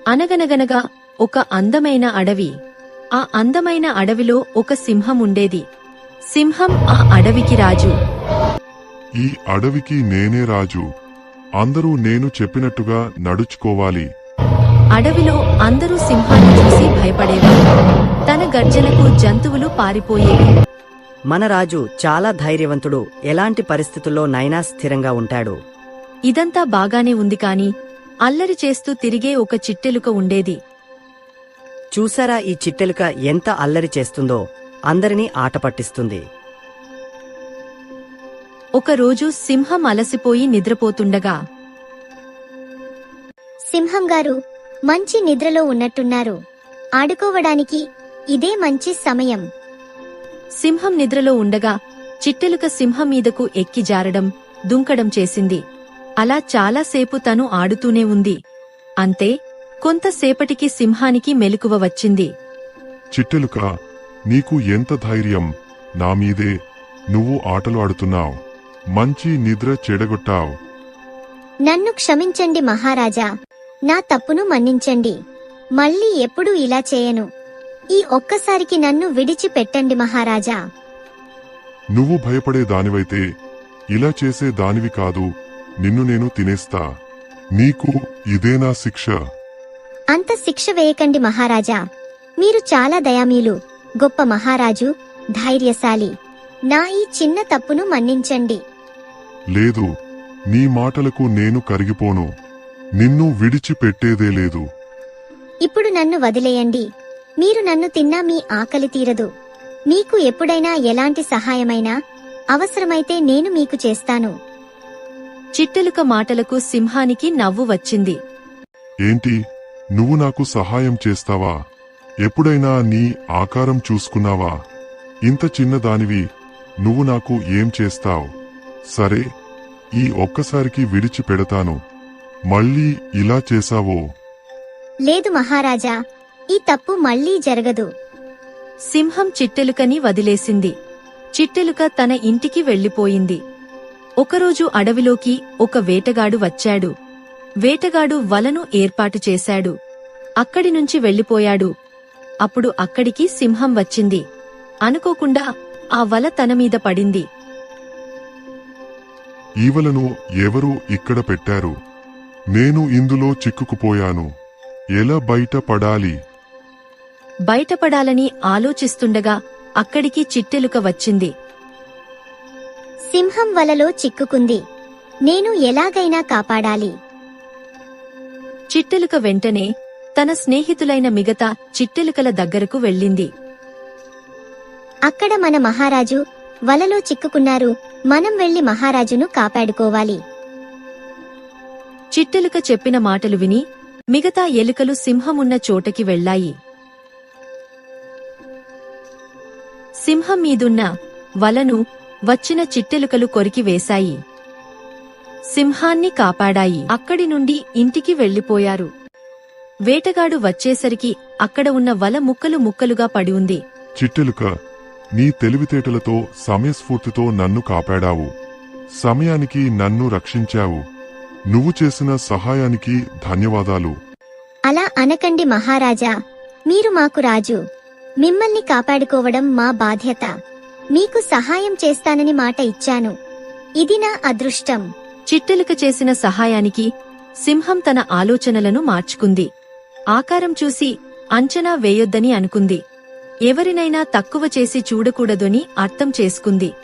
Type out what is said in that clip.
అనగనగనగా ఒక అందమైన అడవి. ఆ అందమైన అడవిలో ఒక సింహం ఉండేది. సింహం ఆ అడవికి రాజు. ఈ అడవికి నేనే రాజు. అందరూ నేను చెప్పినట్టుగా నడుచుకోవాలి. అడవిలో అందరూ సింహాన్ని చూసి భయపడేవారు. తన గర్జనకు జంతువులు పారిపోయేవి. మన రాజు చాలా ధైర్యవంతుడు, ఎలాంటి పరిస్థితుల్లోనైనా స్థిరంగా ఉంటాడు. ఇదంతా బాగానే ఉంది కాని అల్లరి చేస్తూ తిరిగే ఒక చిట్టెలుక ఉండేది. చూసారా, ఈ చిట్టెలుక ఎంత అల్లరి చేస్తుందో, అందరినీ ఆట పట్టిస్తుంది. ఒకరోజు సింహం అలసిపోయి నిద్రపోతుండగా, సింహం గారు మంచి నిద్రలో ఉన్నట్టున్నారు. ఆడుకోవడానికి ఇదే మంచి సమయం. సింహం నిద్రలో ఉండగా చిట్టెలుక సింహం మీదకు ఎక్కి జారడం, దుంకడం చేసింది. అలా చాలాసేపు తను ఆడుతూనే ఉంది. అంతే, కొంతసేపటికి సింహానికి మెలకువ వచ్చింది. చిట్టెలుక, నీకు ఎంత ధైర్యం! నా మీదే నువ్వు ఆటలు ఆడుతున్నావు. మంచి నిద్ర చెడగొట్టావు. నన్ను క్షమించండి మహారాజా, నా తప్పును మన్నించండి. మళ్ళీ ఎప్పుడూ ఇలా చేయను. ఈ ఒక్కసారికి నన్ను విడిచిపెట్టండి మహారాజా. నువ్వు భయపడే దానివైతే ఇలా చేసే దానివి కాదు. నిన్ను నేను తినేస్తా. నీకు ఇదేనా శిక్ష? అంత శిక్ష వేయకండి మహారాజా. మీరు చాలా దయామీలు, గొప్ప మహారాజు, ధైర్యశాలి. నా ఈ చిన్న తప్పును మన్నించండి. లేదు, నీ మాటలకు నేను కరిగిపోను. నిన్ను విడిచిపెట్టేదే లేదు. ఇప్పుడు నన్ను వదిలేయండి. మీరు నన్ను తిన్నా మీ ఆకలి తీరదు. మీకు ఎప్పుడైనా ఎలాంటి సహాయమైనా అవసరమైతే నేను మీకు చేస్తాను. చిట్టెలుక మాటలకు సింహానికి నవ్వు వచ్చింది. ఏంటి, నువ్వు నాకు సహాయం చేస్తావా? ఎప్పుడైనా నీ ఆకారం చూసుకున్నావా? ఇంత చిన్నదానివి నువ్వు నాకు ఏం చేస్తావ్? సరే, ఈ ఒక్కసారికి విడిచిపెడతాను. మళ్ళీ ఇలా చేశావో? లేదు మహారాజా, ఈ తప్పు మళ్ళీ జరగదు. సింహం చిట్టెలుకని వదిలేసింది. చిట్టెలుక తన ఇంటికి వెళ్లిపోయింది. ఒకరోజు అడవిలోకి ఒక వేటగాడు వచ్చాడు. వేటగాడు వలను ఏర్పాటు చేశాడు. అక్కడి నుంచి వెళ్లిపోయాడు. అప్పుడు అక్కడికి సింహం వచ్చింది. అనుకోకుండా ఆ వల తన మీద పడింది. ఈ వలను ఎవరు ఇక్కడ పెట్టారు? నేను ఇందులో చిక్కుకుపోయాను. ఎలా బయటపడాలి? బయటపడాలని ఆలోచిస్తుండగా అక్కడికి చిట్టెలుక వచ్చింది. సింహం వలలో చిక్కుకుంది. నేను ఎలాగైనా కాపాడాలి. చిట్టెలుక వెంటనే తన స్నేహితులైన మిగతా చిట్టెలుకల దగ్గరకు వెళ్ళింది. అక్కడ మన మహారాజు వలలో చిక్కుకున్నారు. మనం వెళ్లి మహారాజును కాపాడుకోవాలి. చిట్టెలుక చెప్పిన మాటలు విని మిగతా ఎలుకలు సింహమున్న చోటకి వెళ్లాయి. సింహం మీదున్న వలను వచ్చిన చిట్టెలుకలు కొరికి వేశాయి. సింహాన్ని కాపాడాయి. అక్కడి నుండి ఇంటికి వెళ్లిపోయారు. వేటగాడు వచ్చేసరికి అక్కడ ఉన్న వల ముక్కలు ముక్కలుగా పడి ఉంది. చిట్టెలుక, నీ తెలివితేటలతో సమయస్ఫూర్తితో నన్ను కాపాడావు. సమయానికి నన్ను రక్షించావు. నువ్వు చేసిన సహాయానికి ధన్యవాదాలు. అలా అనకండి మహారాజా, మీరు మాకు రాజు. మిమ్మల్ని కాపాడుకోవడం మా బాధ్యత. మీకు సహాయం చేస్తానని మాట ఇచ్చాను. ఇది నా అదృష్టం. చిట్టెలుక చేసిన సహాయానికి సింహం తన ఆలోచనలను మార్చుకుంది. ఆకారం చూసి అంచనా వేయొద్దని అనుకుంది. ఎవరినైనా తక్కువ చేసి చూడకూడదని అర్థం చేసుకుంది.